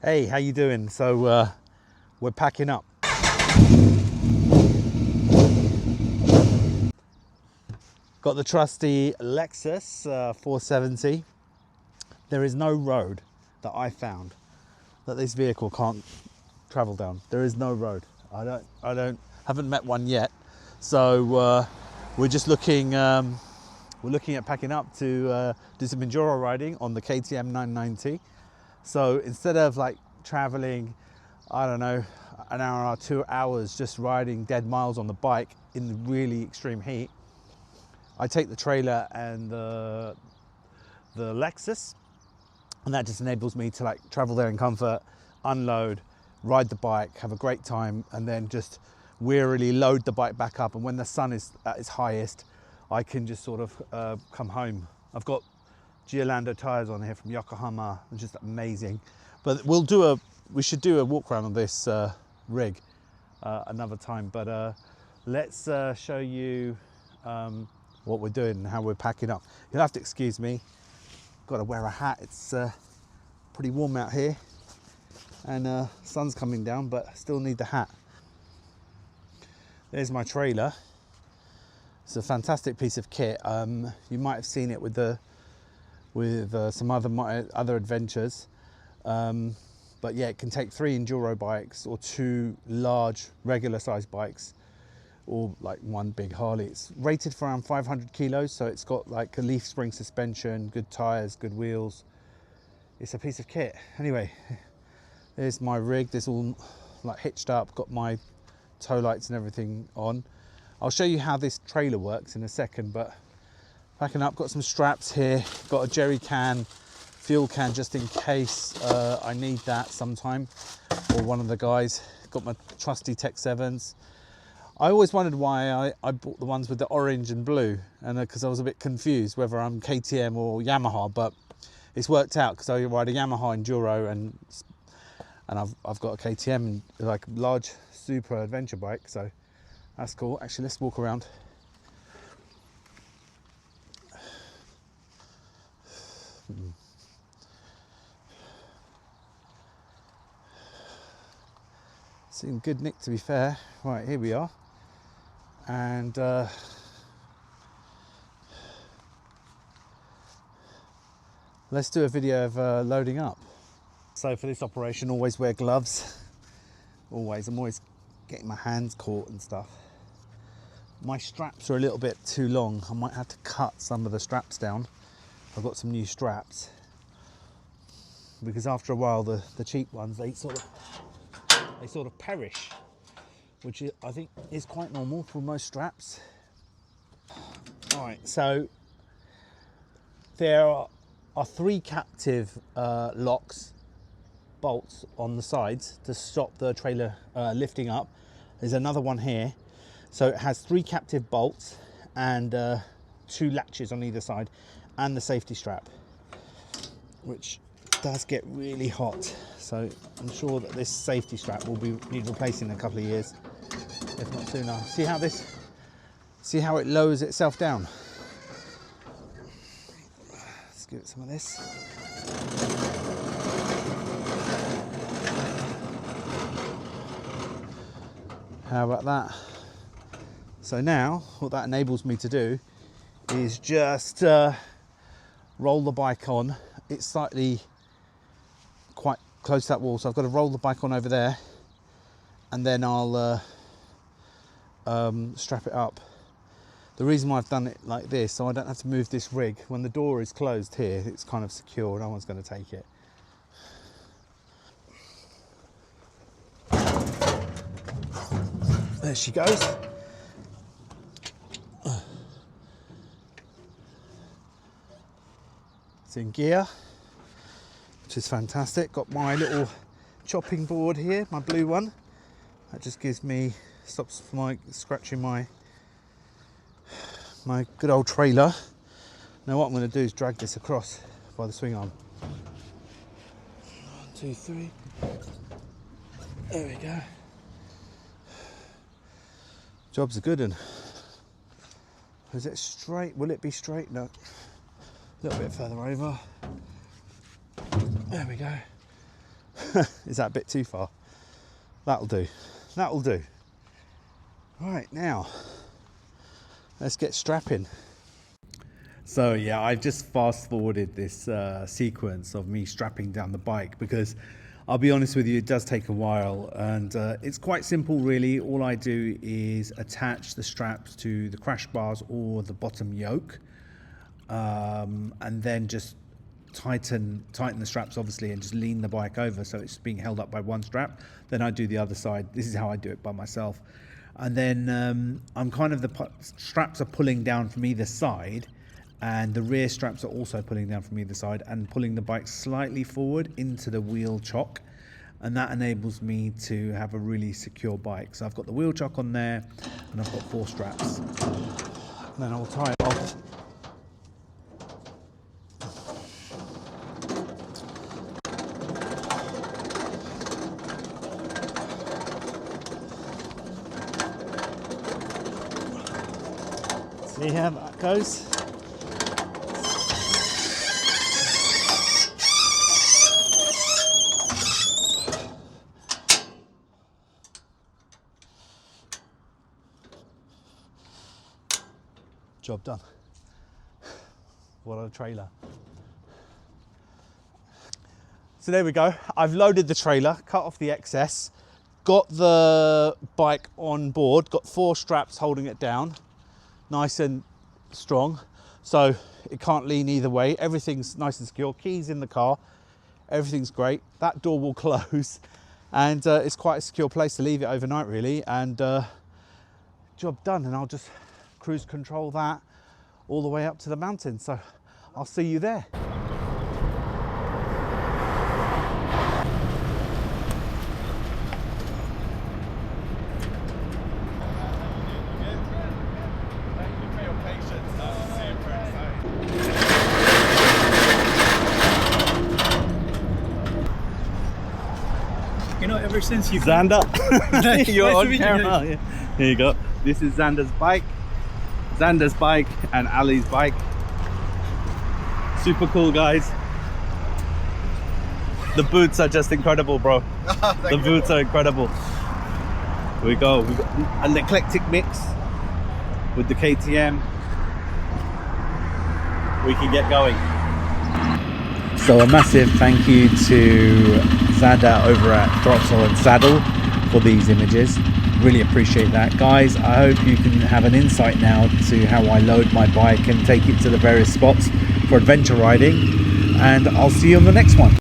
Hey, how you doing? So we're packing up. Got the trusty Lexus 470. There is no road that I found that this vehicle can't travel down. There is no road. Haven't met one yet. So we're just looking. We're looking at packing up to do some Enduro riding on the KTM 990. So instead of like traveling, I don't know, an hour or 2 hours just riding dead miles on the bike in the really extreme heat, I take the trailer and the Lexus, and that just enables me to like travel there in comfort, unload, ride the bike, have a great time, and then just wearily load the bike back up. And when the sun is at its highest, I can just sort of come home. I've got Giolando tires on here from Yokohama, which is amazing. But we should do a walk around on this rig another time. But let's show you what we're doing and how we're packing up. You'll have to excuse me. Got to wear a hat. It's pretty warm out here, and sun's coming down, but I still need the hat. There's my trailer. It's a fantastic piece of kit. You might have seen it with some other adventures, but yeah, it can take 3 enduro bikes or 2 large regular sized bikes, or like 1 big Harley. It's rated for around 500 kilos, so it's got like a leaf spring suspension, good tires, good wheels. It's a piece of kit. Anyway, there's my rig. There's all like hitched up, got my tow lights and everything on. I'll show you how this trailer works in a second, but packing up, got some straps here, got a jerry can, fuel can just in case I need that sometime, or one of the guys. Got my trusty Tech 7s. I always wondered why I bought the ones with the orange and blue, and because I was a bit confused whether I'm KTM or Yamaha, but it's worked out because I ride a Yamaha Enduro, and I've got a KTM, like large super adventure bike, so that's cool. Actually, let's walk around. It's in good nick, to be fair. Right, here we are. And let's do a video of loading up. So for this operation, always wear gloves. Always. I'm always getting my hands caught and stuff. My straps are a little bit too long. I might have to cut some of the straps down. I've got some new straps, because after a while the cheap ones, they sort of perish, which I think is quite normal for most straps. All right, so there are 3 captive locks, bolts on the sides to stop the trailer lifting up. There's another one here. So it has 3 captive bolts and 2 latches on either side, and the safety strap, which does get really hot. So I'm sure that this safety strap will need replacing in a couple of years, if not sooner. See how it lowers itself down? Let's give it some of this. How about that? So now what that enables me to do is just roll the bike on. It's slightly quite close to that wall, so I've got to roll the bike on over there, and then I'll strap it up. The reason why I've done it like this, so I don't have to move this rig. When the door is closed here, it's kind of secure, no one's going to take it. There she goes. It's in gear, which is fantastic. Got my little chopping board here, my blue one. That just stops my scratching my good old trailer. Now what I'm going to do is drag this across by the swing arm. 1, 2, 3. There we go. Job's a good one. Is it straight? Will it be straight? No. A little bit further over. There we go. Is that a bit too far? That'll do. That'll do. Right, now let's get strapping. So yeah, I've just fast forwarded this sequence of me strapping down the bike because I'll be honest with you, it does take a while, and it's quite simple really. All I do is attach the straps to the crash bars or the bottom yoke, and then just tighten the straps obviously, and just lean the bike over so it's being held up by one strap. Then I do the other side. This is how I do it by myself. And then I'm kind of, the straps are pulling down from either side, and the rear straps are also pulling down from either side and pulling the bike slightly forward into the wheel chock, and that enables me to have a really secure bike. So I've got the wheel chock on there, and I've got 4 straps. And then I'll tie it off. See how that goes? Job done. What a trailer. So there we go. I've loaded the trailer, cut off the excess, got the bike on board, got 4 straps holding it down, nice and strong, so it can't lean either way. Everything's nice and secure. Keys in the car, everything's great. That door will close, and it's quite a secure place to leave it overnight really, and job done. And I'll just cruise control that all the way up to the mountain. So I'll see you there. You know, ever since you... Xander, you're Nice to on meet you. camera. Yeah. Here you go. This is Xander's bike and Ali's bike. Super cool, guys. The boots are just incredible, bro. The boots are incredible. Here we go. We've got an eclectic mix with the KTM. We can get going. So a massive thank you to Xander over at Throttle and Saddle for these images. Really appreciate that, guys. I hope you can have an insight now to how I load my bike and take it to the various spots for adventure riding, and I'll see you on the next one.